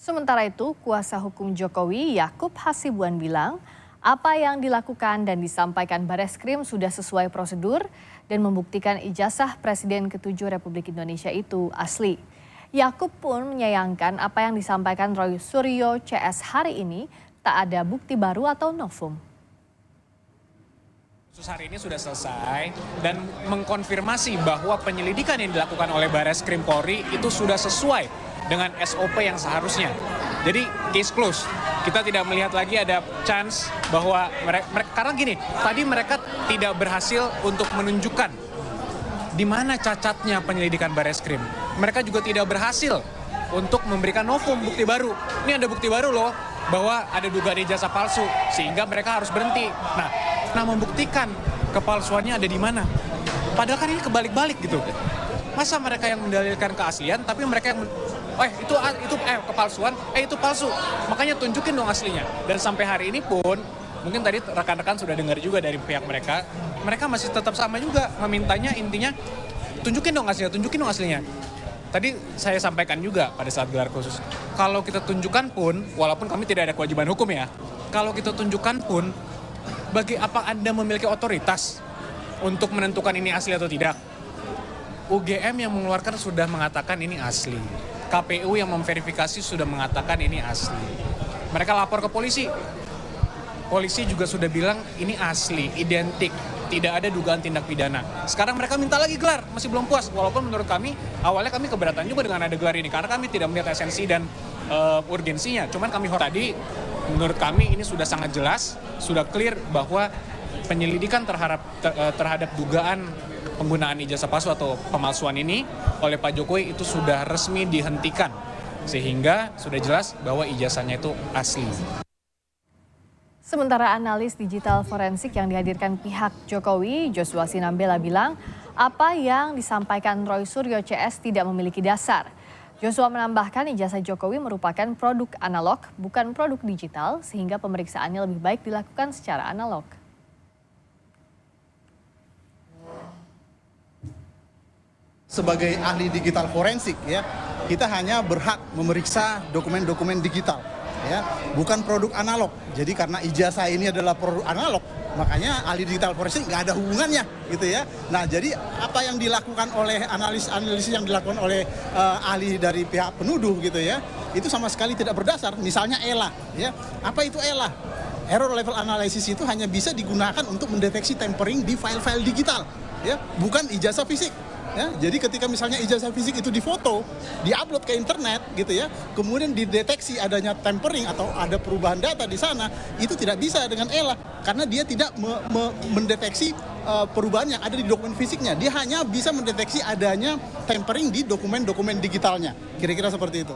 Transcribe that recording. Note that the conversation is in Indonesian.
Sementara itu, kuasa hukum Jokowi Yakub Hasibuan bilang, apa yang dilakukan dan disampaikan Bareskrim sudah sesuai prosedur dan membuktikan ijazah Presiden ke-7 Republik Indonesia itu asli. Yakub pun menyayangkan apa yang disampaikan Roy Suryo CS hari ini tak ada bukti baru atau novum. Kasus hari ini sudah selesai dan mengkonfirmasi bahwa penyelidikan yang dilakukan oleh Bareskrim Polri itu sudah sesuai dengan SOP yang seharusnya. Jadi case close. Kita tidak melihat lagi ada chance bahwa mereka karena gini, tadi mereka tidak berhasil untuk menunjukkan di mana cacatnya penyelidikan Bareskrim. Mereka juga tidak berhasil untuk memberikan novum bukti baru. Ini ada bukti baru loh bahwa ada dugaan ijazah palsu sehingga mereka harus berhenti. Nah membuktikan kepalsuannya ada di mana? Padahal kan ini kebalik-balik gitu. Masa mereka yang mendalilkan keaslian tapi mereka yang itu kepalsuan, itu palsu. Makanya tunjukin dong aslinya. Dan sampai hari ini pun mungkin tadi rekan-rekan sudah dengar juga dari pihak mereka masih tetap sama juga memintanya, intinya tunjukin dong aslinya. Tadi saya sampaikan juga pada saat gelar khusus, kalau kita tunjukkan pun, walaupun kami tidak ada kewajiban hukum ya, kalau kita tunjukkan pun, bagi apa Anda memiliki otoritas untuk menentukan ini asli atau tidak? UGM yang mengeluarkan sudah mengatakan ini asli. KPU yang memverifikasi sudah mengatakan ini asli. Mereka lapor ke polisi. Polisi juga sudah bilang ini asli, identik, tidak ada dugaan tindak pidana. Sekarang mereka minta lagi gelar, masih belum puas. Walaupun menurut kami, awalnya kami keberatan juga dengan ada gelar ini. Karena kami tidak melihat esensi dan urgensinya. Cuman kami tadi, menurut kami ini sudah sangat jelas, sudah clear bahwa penyelidikan terhadap dugaan penggunaan ijazah palsu atau pemalsuan ini oleh Pak Jokowi itu sudah resmi dihentikan. Sehingga sudah jelas bahwa ijazahnya itu asli. Sementara analis digital forensik yang dihadirkan pihak Jokowi, Joshua Sinambela bilang, apa yang disampaikan Roy Suryo CS tidak memiliki dasar. Joshua menambahkan ijazah Jokowi merupakan produk analog, bukan produk digital, sehingga pemeriksaannya lebih baik dilakukan secara analog. Sebagai ahli digital forensik ya, kita hanya berhak memeriksa dokumen-dokumen digital ya, bukan produk analog. Jadi karena ijazah ini adalah produk analog, makanya ahli digital forensik nggak ada hubungannya gitu ya. Nah jadi apa yang dilakukan oleh analisis yang dilakukan oleh ahli dari pihak penuduh gitu ya, itu sama sekali tidak berdasar. Misalnya ELA ya, apa itu ELA? Error level analysis itu hanya bisa digunakan untuk mendeteksi tampering di file-file digital ya, bukan ijazah fisik. Ya, jadi ketika misalnya ijazah fisik itu difoto, diupload ke internet gitu ya, kemudian dideteksi adanya tampering atau ada perubahan data di sana, itu tidak bisa dengan ELA karena dia tidak mendeteksi perubahan yang ada di dokumen fisiknya. Dia hanya bisa mendeteksi adanya tampering di dokumen-dokumen digitalnya. Kira-kira seperti itu.